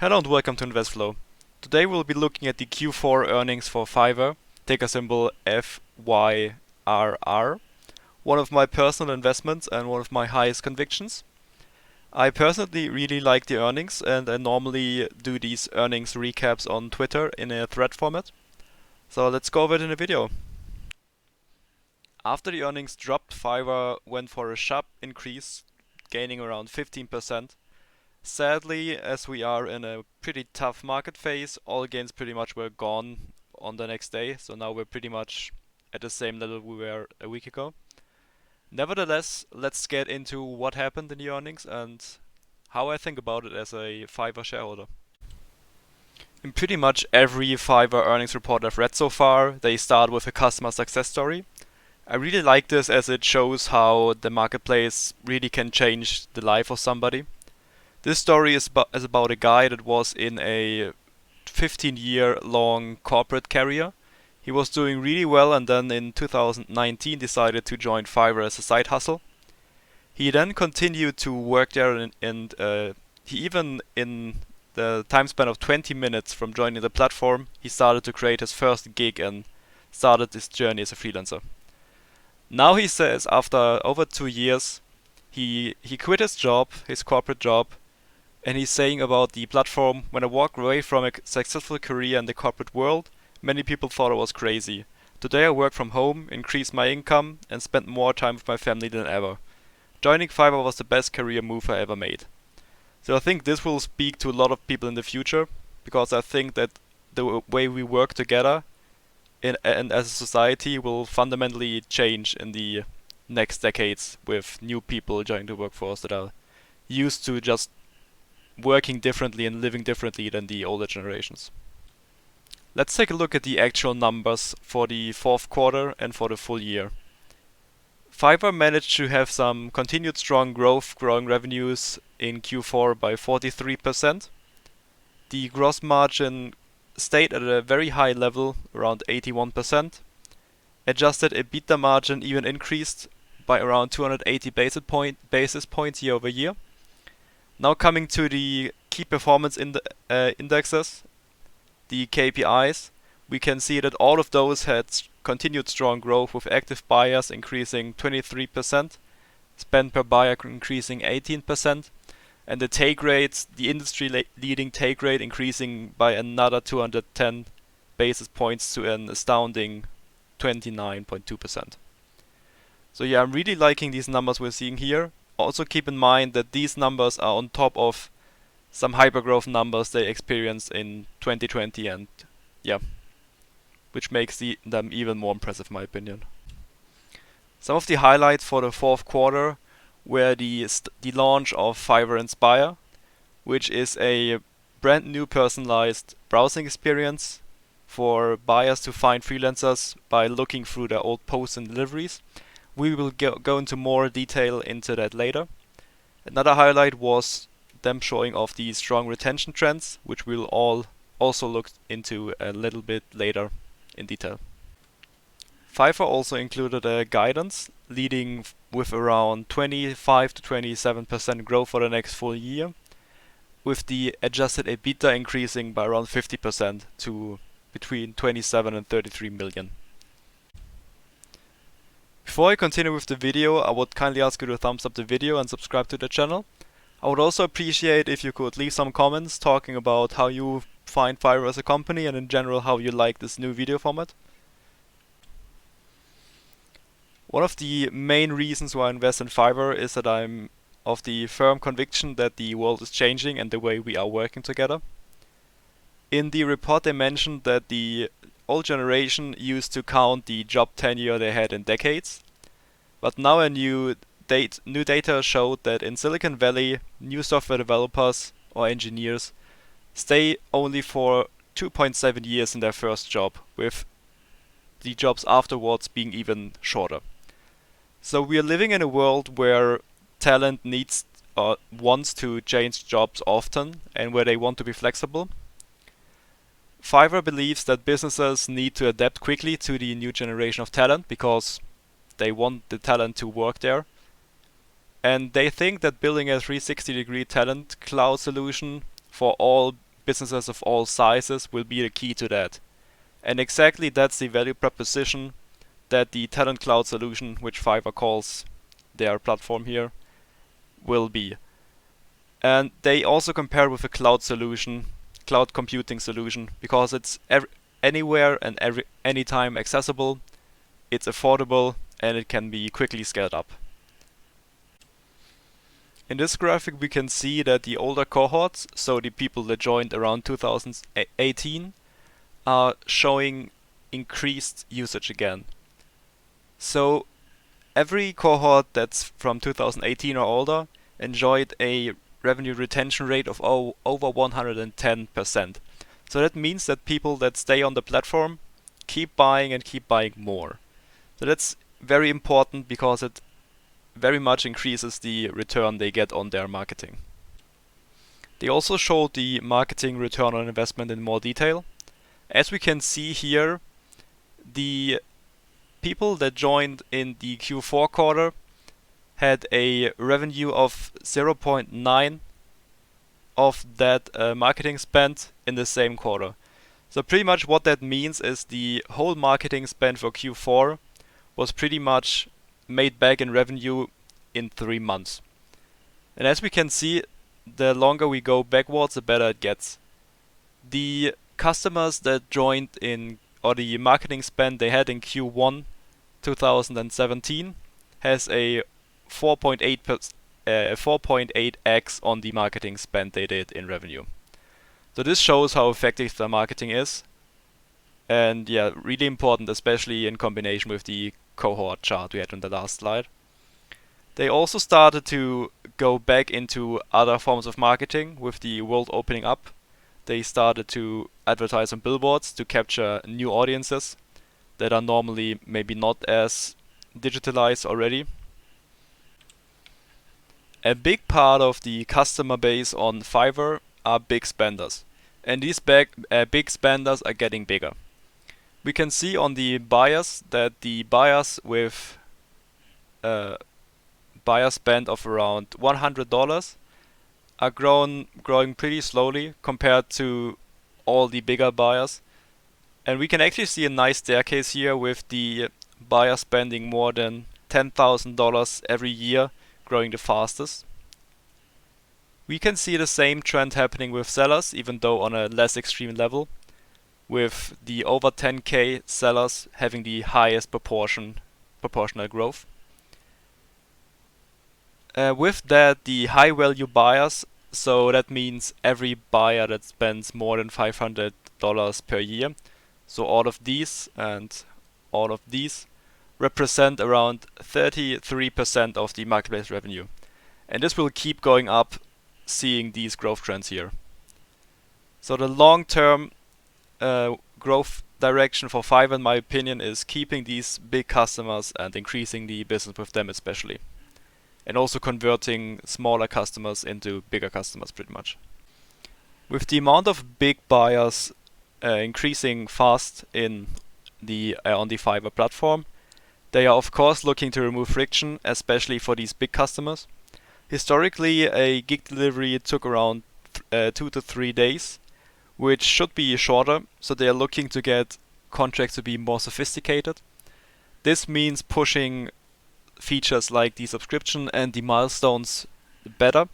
Hello and welcome to Investflow. Today we'll be looking at the Q4 earnings for Fiverr, ticker symbol FYRR, one of my personal investments and one of my highest convictions. I personally really like the earnings and I normally do these earnings recaps on Twitter in a thread format. So let's go over it in a video. After the earnings dropped, Fiverr went for a sharp increase, gaining around 15%. Sadly, as we are in a pretty tough market phase, all gains pretty much were gone on the next day, so now we're pretty much at the same level we were a week ago. Nevertheless, let's get into what happened in the earnings and how I think about it as a Fiverr shareholder. In pretty much every Fiverr earnings report I've read so far, they start with a customer success story. I really like this as it shows how the marketplace really can change the life of somebody. This story is about a guy that was in a 15-year-long corporate career. He was doing really well and then in 2019 decided to join Fiverr as a side hustle. He then continued to work there and he even in the time span of 20 minutes from joining the platform, he started to create his first gig and started his journey as a freelancer. Now he says after over 2 years, he quit his job, his corporate job, and he's saying about the platform, when I walked away from a successful career in the corporate world, many people thought I was crazy. Today I work from home, increase my income, and spend more time with my family than ever. Joining Fiverr was the best career move I ever made. So I think this will speak to a lot of people in the future, because I think that the way we work together and as a society will fundamentally change in the next decades with new people joining the workforce that are used to just working differently and living differently than the older generations. Let's take a look at the actual numbers for the fourth quarter and for the full year. Fiverr managed to have some continued strong growth, growing revenues in Q4 by 43%. The gross margin stayed at a very high level, around 81%. Adjusted EBITDA margin even increased by around 280 basis points year over year. Now coming to the key performance indexes, the KPIs, we can see that all of those had continued strong growth with active buyers increasing 23%, spend per buyer increasing 18%, and the take rates, the industry leading take rate increasing by another 210 basis points to an astounding 29.2%. So yeah, I'm really liking these numbers we're seeing here. Also keep in mind that these numbers are on top of some hypergrowth numbers they experienced in 2020 and yeah, which makes them even more impressive in my opinion. Some of the highlights for the fourth quarter were the launch of Fiverr Inspire, which is a brand new personalized browsing experience for buyers to find freelancers by looking through their old posts and deliveries. We will go into more detail into that later. Another highlight was them showing off the strong retention trends, which we'll all also look into a little bit later in detail. Fiverr also included a guidance leading with around 25 to 27% growth for the next full year, with the adjusted EBITDA increasing by around 50% to between 27 and 33 million. Before I continue with the video, I would kindly ask you to thumbs up the video and subscribe to the channel. I would also appreciate if you could leave some comments talking about how you find Fiverr as a company and in general how you like this new video format. One of the main reasons why I invest in Fiverr is that I'm of the firm conviction that the world is changing and the way we are working together. In the report they mentioned that the old generation used to count the job tenure they had in decades, but now a new data showed that in Silicon Valley, new software developers or engineers stay only for 2.7 years in their first job, with the jobs afterwards being even shorter. So we are living in a world where talent needs or wants to change jobs often and where they want to be flexible. Fiverr believes that businesses need to adapt quickly to the new generation of talent because they want the talent to work there. And they think that building a 360-degree talent cloud solution for all businesses of all sizes will be the key to that. And exactly that's the value proposition that the Talent Cloud solution, which Fiverr calls their platform here, will be. And they also compare with a cloud solution, cloud computing solution, because it's anywhere and anytime accessible, it's affordable, and it can be quickly scaled up. In this graphic we can see that the older cohorts, so the people that joined around 2018, are showing increased usage again. So every cohort that's from 2018 or older enjoyed a revenue retention rate of over 110%. So that means that people that stay on the platform keep buying and keep buying more. So that's very important because it very much increases the return they get on their marketing. They also showed the marketing return on investment in more detail. As we can see here, the people that joined in the Q4 quarter had a revenue of 0.9 of that marketing spend in the same quarter. So pretty much what that means is the whole marketing spend for Q4 was pretty much made back in revenue in 3 months. And as we can see, the longer we go backwards, the better it gets. The customers that joined in, or the marketing spend they had in Q1 2017 has a 4.8x on the marketing spend they did in revenue. So this shows how effective the marketing is. And yeah, really important, especially in combination with the cohort chart we had on the last slide. They also started to go back into other forms of marketing with the world opening up. They started to advertise on billboards to capture new audiences that are normally maybe not as digitalized already. A big part of the customer base on Fiverr are big spenders. And these big spenders are getting bigger. We can see on the buyers that the buyers with buyer spend of around $100 are growing pretty slowly compared to all the bigger buyers. And we can actually see a nice staircase here with the buyer spending more than $10,000 every year growing the fastest. We can see the same trend happening with sellers, even though on a less extreme level, with the over 10k sellers having the highest proportional growth. With that, the high value buyers, so that means every buyer that spends more than $500 per year, so all of these and all of these represent around 33% of the marketplace revenue. And this will keep going up, seeing these growth trends here. So the long-term growth direction for Fiverr, in my opinion, is keeping these big customers and increasing the business with them especially. And also converting smaller customers into bigger customers pretty much. With the amount of big buyers increasing fast in the on the Fiverr platform, they are of course looking to remove friction, especially for these big customers. Historically, a gig delivery took around 2 to 3 days, which should be shorter, so they are looking to get contracts to be more sophisticated. This means pushing features like the subscription and the milestones better,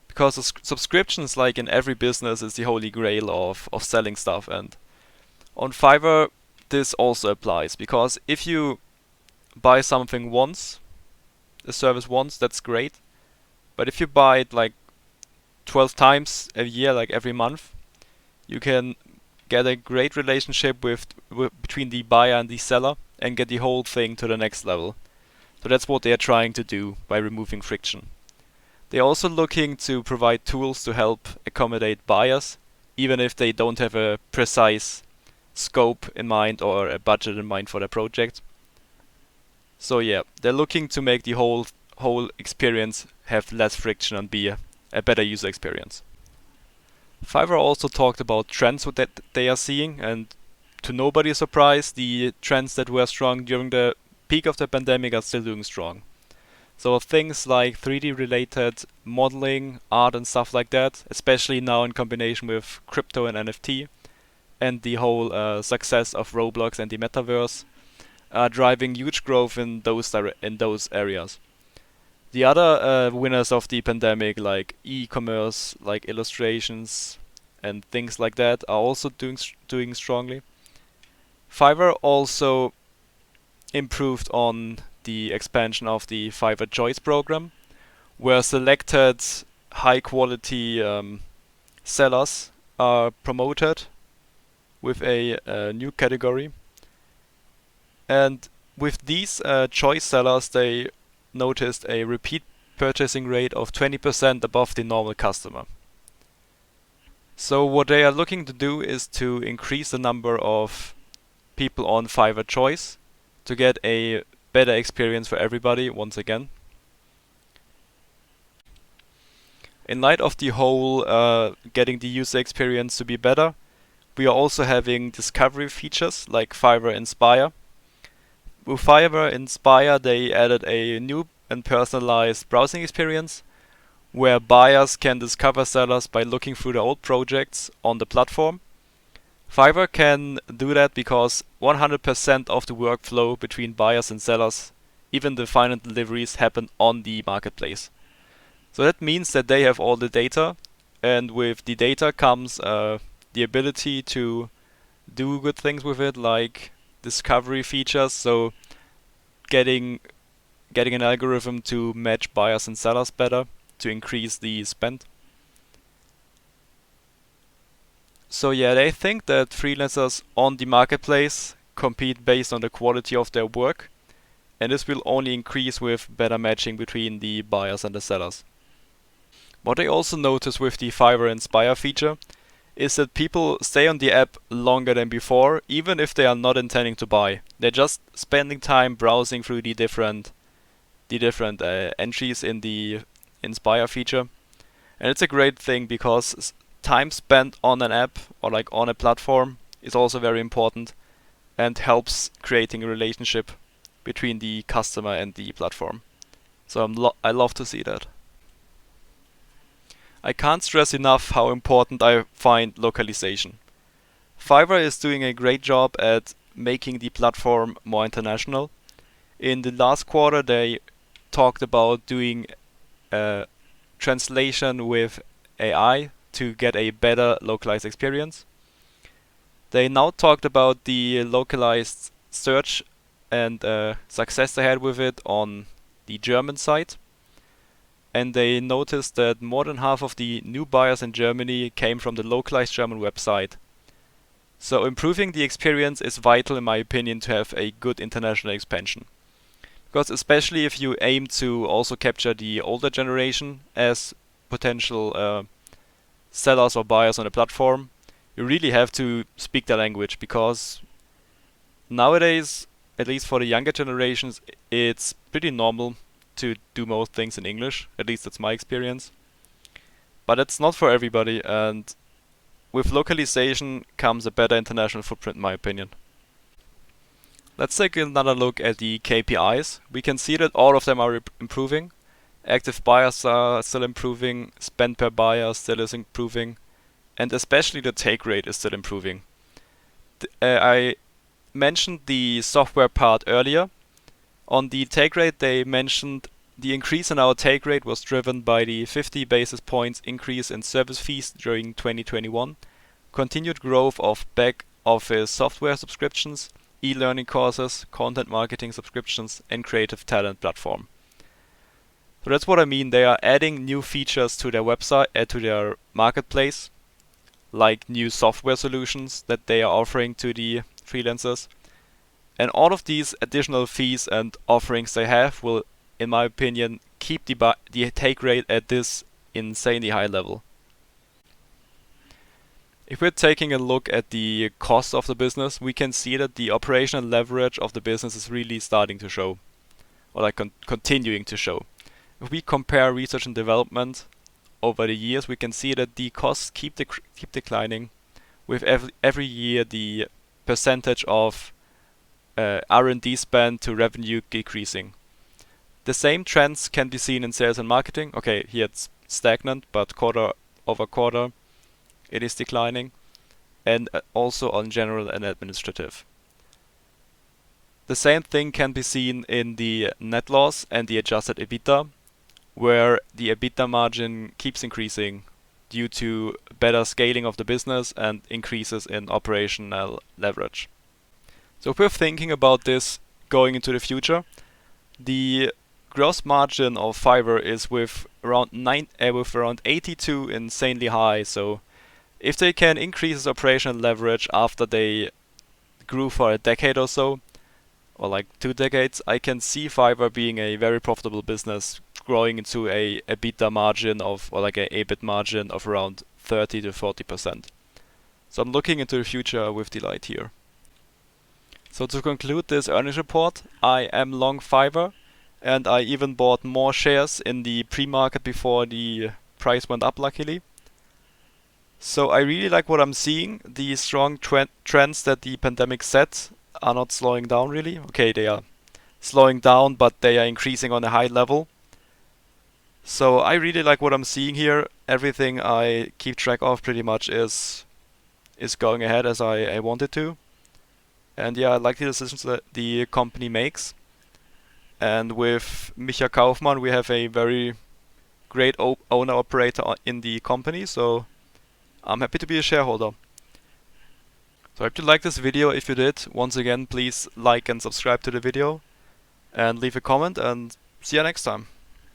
because subscriptions, like in every business, is the holy grail of selling stuff. And on Fiverr this also applies, because if you buy something once, a service once, that's great, but if you buy it like 12 times a year, like every month, you can get a great relationship between the buyer and the seller and get the whole thing to the next level. So that's what they are trying to do by removing friction. They're also looking to provide tools to help accommodate buyers, even if they don't have a precise scope in mind or a budget in mind for their project. So yeah, they're looking to make the whole experience have less friction and be a better user experience. Fiverr also talked about trends that they are seeing, and to nobody's surprise, the trends that were strong during the peak of the pandemic are still doing strong. So things like 3D related modeling, art and stuff like that, especially now in combination with crypto and NFT and the whole success of Roblox and the metaverse, are driving huge growth in those areas. The other winners of the pandemic, like e-commerce, like illustrations and things like that, are also doing strongly. Fiverr also improved on the expansion of the Fiverr Choice program, where selected high quality sellers are promoted with a new category. And with these choice sellers, they noticed a repeat purchasing rate of 20% above the normal customer. So what they are looking to do is to increase the number of people on Fiverr Choice to get a better experience for everybody once again. In light of the whole getting the user experience to be better, we are also having discovery features like Fiverr Inspire. With Fiverr Inspire, they added a new and personalized browsing experience where buyers can discover sellers by looking through their old projects on the platform. Fiverr can do that because 100% of the workflow between buyers and sellers, even the final deliveries, happen on the marketplace. So that means that they have all the data, and with the data comes the ability to do good things with it, like discovery features. So getting an algorithm to match buyers and sellers better to increase the spend. So yeah, they think that freelancers on the marketplace compete based on the quality of their work, and this will only increase with better matching between the buyers and the sellers. What I also noticed with the Fiverr Inspire feature is that people stay on the app longer than before, even if they are not intending to buy. They're just spending time browsing through the different entries in the Inspire feature. And it's a great thing because time spent on an app or like on a platform is also very important and helps creating a relationship between the customer and the platform. So I love to see that. I can't stress enough how important I find localization. Fiverr is doing a great job at making the platform more international. In the last quarter, they talked about doing translation with AI to get a better localized experience. They now talked about the localized search and success they had with it on the German side. And they noticed that more than half of the new buyers in Germany came from the localized German website. So improving the experience is vital in my opinion to have a good international expansion. Because especially if you aim to also capture the older generation as potential sellers or buyers on the platform, you really have to speak the language, because nowadays, at least for the younger generations, it's pretty normal to do most things in English. At least that's my experience. But it's not for everybody, and with localization comes a better international footprint in my opinion. Let's take another look at the KPIs. We can see that all of them are improving. Active buyers are still improving, spend per buyer still is improving, and especially the take rate is still improving. I mentioned the software part earlier. On the take rate, they mentioned the increase in our take rate was driven by the 50 basis points increase in service fees during 2021, continued growth of back office software subscriptions, e-learning courses, content marketing subscriptions, and creative talent platform. So that's what I mean. They are adding new features to their website, to their marketplace, like new software solutions that they are offering to the freelancers. And all of these additional fees and offerings they have will, in my opinion, keep the take rate at this insanely high level. If we're taking a look at the cost of the business, we can see that the operational leverage of the business is really starting to show, or like continuing to show. If we compare research and development over the years, we can see that the costs keep declining. With every year, the percentage of R&D spend to revenue decreasing. The same trends can be seen in sales and marketing. Okay, here it's stagnant, but quarter over quarter it is declining, and also on general and administrative. The same thing can be seen in the net loss and the adjusted EBITDA, where the EBITDA margin keeps increasing due to better scaling of the business and increases in operational leverage. So if we're thinking about this going into the future, the gross margin of Fiverr is with around 82 insanely high. So if they can increase its operational leverage after they grew for a decade or so, or like 2 decades, I can see Fiverr being a very profitable business, growing into a EBITDA margin of, or like a EBIT margin of around 30 to 40%. So I'm looking into the future with delight here. So to conclude this earnings report, I am long Fiverr, and I even bought more shares in the pre-market before the price went up, luckily. So I really like what I'm seeing. The strong trends that the pandemic set are not slowing down really. Okay, they are slowing down, but they are increasing on a high level. So I really like what I'm seeing here. Everything I keep track of pretty much is going ahead as I want it to. And yeah, I like the decisions that the company makes. And with Micha Kaufmann, we have a very great owner-operator in the company, so I'm happy to be a shareholder. So I hope you liked this video. If you did, once again, please like and subscribe to the video and leave a comment, and see you next time.